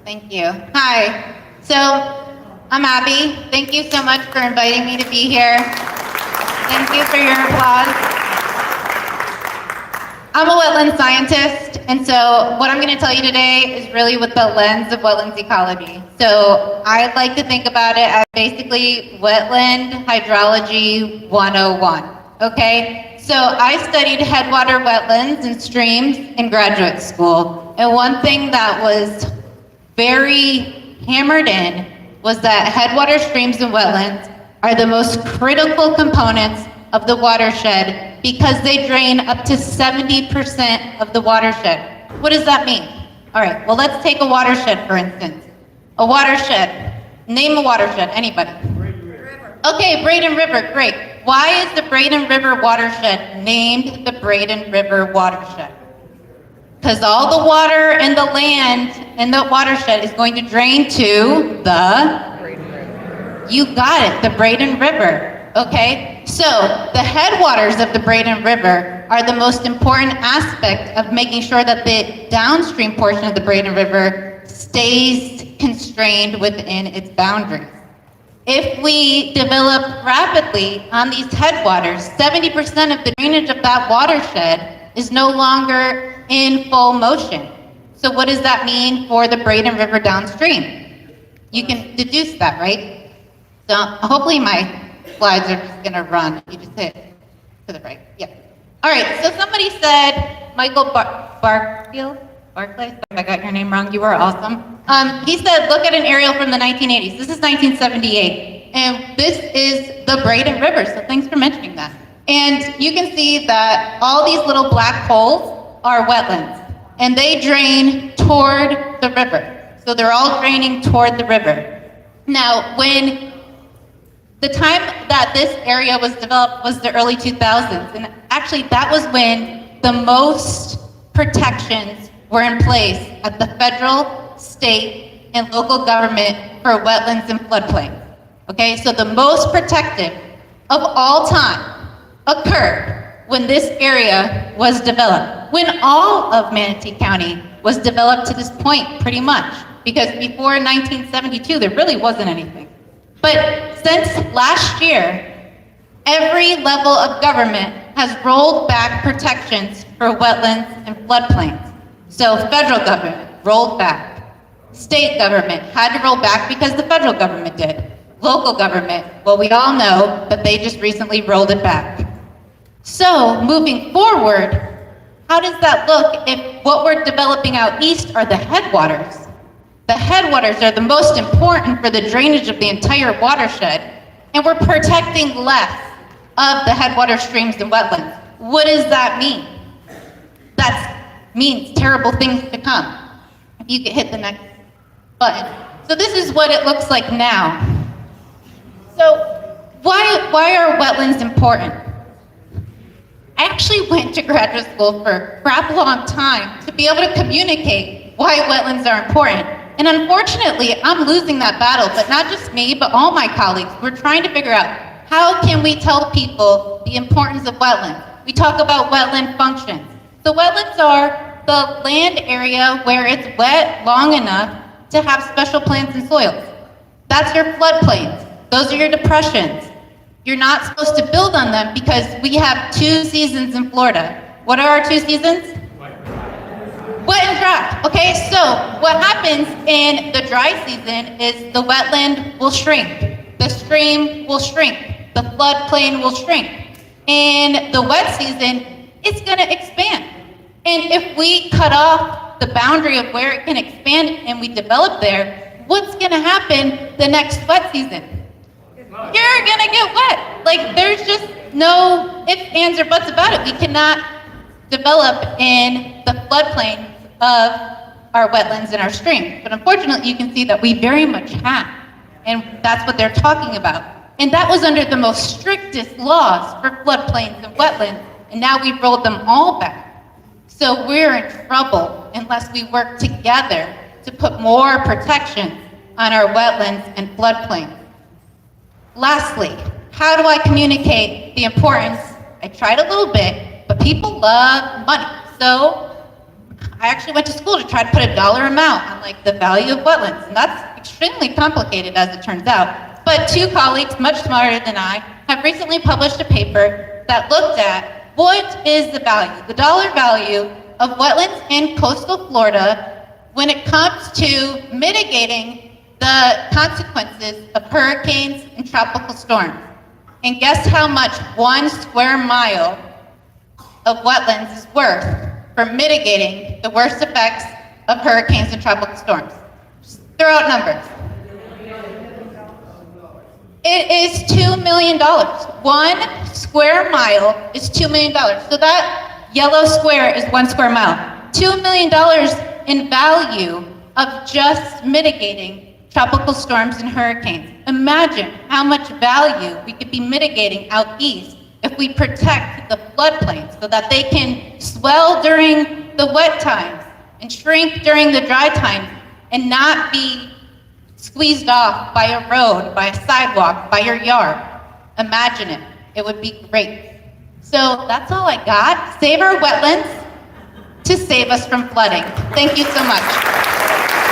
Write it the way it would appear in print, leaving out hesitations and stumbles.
Thank you. Hi. So, I'm Abby. Thank you so much for inviting me to be here. Thank you for your applause. I'm a wetland scientist, and so what I'm going to tell you today is really with the lens of wetlands ecology. So, I like to think about it as basically wetland hydrology 101. Okay? So, I studied headwater wetlands and streams in graduate school. And one thing that was very hammered in was that headwater streams and wetlands are the most critical components of the watershed because they drain up to 70% of the watershed. What does that mean? All right, well, let's take a watershed, for instance. A watershed. Name a watershed, anybody. Braden River. Okay, Braden River, great. Why is the Braden River watershed named the Braden River watershed? Because all the water and the land in the watershed is going to drain to the Braden River. You got it, the Braden River. Okay? So, the headwaters of the Braden River are the most important aspect of making sure that the downstream portion of the Braden River stays constrained within its boundaries. If we develop rapidly on these headwaters, 70% of the drainage of that watershed is no longer in full motion. So what does that mean for the Braden River downstream? You can deduce that, right? So hopefully my slides are just gonna run. You just hit to the right, yeah. All right, so somebody said, Michael Barclay, if I got your name wrong, you are awesome. He said, look at an aerial from the 1980s. This is 1978, and this is the Braden River, so thanks for mentioning that. And you can see that all these little black holes are wetlands, and they drain toward the river. So they're all draining toward the river. Now, when the time that this area was developed was the early 2000s, and actually that was when the most protections were in place at the federal, state, and local government for wetlands and floodplains. Okay, so the most protective of all time occurred when this area was developed, when all of Manatee County was developed to this point, pretty much, because before 1972, there really wasn't anything. But since last year, every level of government has rolled back protections for wetlands and floodplains. So federal government rolled back. State government had to roll back because the federal government did. Local government, well, we all know that they just recently rolled it back. So, moving forward, how does that look if what we're developing out east are the headwaters? The headwaters are the most important for the drainage of the entire watershed, and we're protecting less of the headwater streams and wetlands. What does that mean? That means terrible things to come. If you could hit the next button. So this is what it looks like now. So why are wetlands important? I actually went to graduate school for a crap long time to be able to communicate why wetlands are important. And unfortunately, I'm losing that battle, but not just me, but all my colleagues. We're trying to figure out how can we tell people the importance of wetlands. We talk about wetland functions. So wetlands are the land area where it's wet long enough to have special plants and soils. That's your floodplains. Those are your depressions. You're not supposed to build on them because we have 2 seasons in Florida. What are our 2 seasons? Wet and dry. Okay, so what happens in the dry season is the wetland will shrink, the stream will shrink, the floodplain will shrink. In the wet season, it's gonna expand. And if we cut off the boundary of where it can expand and we develop there, what's gonna happen the next wet season? You're gonna get wet. Like, there's just no ifs, ands, or buts about it. We cannot develop in the floodplains of our wetlands and our streams. But unfortunately, you can see that we very much have. And that's what they're talking about. And that was under the most strictest laws for floodplains and wetlands. And now we've rolled them all back. So we're in trouble unless we work together to put more protections on our wetlands and floodplains. Lastly, how do I communicate the importance? I tried a little bit, but people love money. So I actually went to school to try to put a dollar amount on like the value of wetlands, and that's extremely complicated as it turns out. But two colleagues, much smarter than I, have recently published a paper that looked at what is the value, the dollar value of wetlands in coastal Florida when it comes to mitigating the consequences of hurricanes and tropical storms. And guess how much 1 square mile of wetlands is worth for mitigating the worst effects of hurricanes and tropical storms? Just throw out numbers. It is $2 million. 1 square mile is $2 million. So that yellow square is 1 square mile. $2 million in value of just mitigating tropical storms and hurricanes. Imagine how much value we could be mitigating out east if we protect the floodplains so that they can swell during the wet times and shrink during the dry times and not be squeezed off by a road, by a sidewalk, by your yard. Imagine it. It would be great. So that's all I got. Save our wetlands to save us from flooding. Thank you so much.